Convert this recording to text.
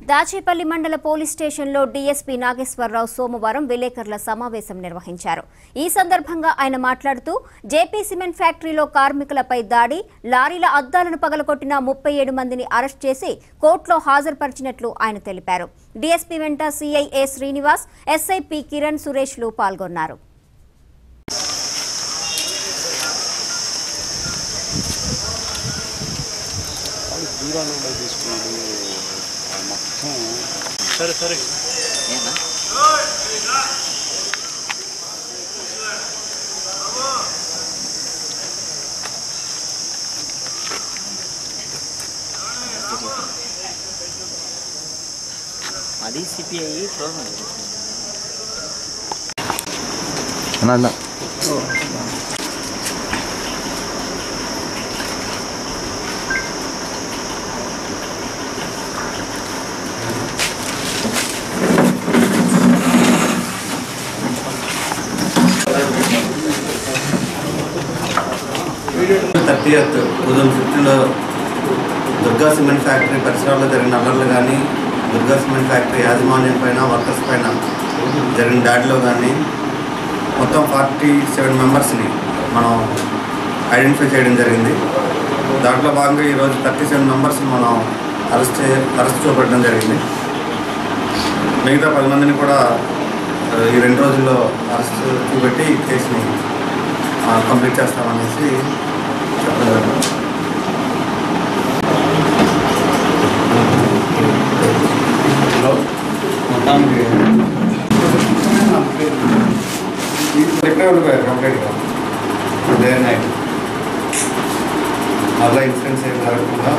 దాచేపల్లి మండల పోలీస్ స్టేషన్లో డీఎస్పీ నాగేశ్వరరావు సోమవారం విలేకరుల సమావేశం నిర్వహించారు. ఈ సందర్భంగా ఆయన మాట్లాడుతూ జేపీ సిమెంట్ ఫ్యాక్టరీలో కార్మికులపై దాడి, లారీల అద్దాలను పగలగొట్టిన 37 మందిని అరెస్ట్ చేసి కోర్టులో హాజరుపరిచినట్లు ఆయన తెలిపారు. డీఎస్పీ వెంట సీఐ ఏ శ్రీనివాస్, ఎస్ఐ పి కిరణ్ సురేష్లు పాల్గొన్నారు. సరే సరే అది సిపిఐ ప్రోగ్రామ్ అన్న ఉదయం 15 దుర్గా సిమెంట్ ఫ్యాక్టరీ పరిసరాల్లో జరిగిన అల్లర్లు కానీ, దుర్గా సిమెంట్ ఫ్యాక్టరీ యాజమాన్యం పైన, వర్కర్స్ పైన జరిగిన దాడిలో కానీ మొత్తం 47 మెంబర్స్ని మనం ఐడెంటిఫై చేయడం జరిగింది. దాంట్లో భాగంగా ఈరోజు 37 మెంబర్స్ని మనం అరెస్ట్ చూపడం జరిగింది. మిగతా 10 మందిని కూడా ఈ 2 రోజుల్లో అరెస్ట్ చూపెట్టి కేసుని కంప్లీట్ చేస్తామనేసి చెప్పడం జరిగింది. మొత్తానికి ఇక్కడే ఉండిపోయారు కంప్లీట్గా డే అండ్ నైట్. మళ్ళీ ఇన్సిడెంట్స్ ఏం జరగకుండా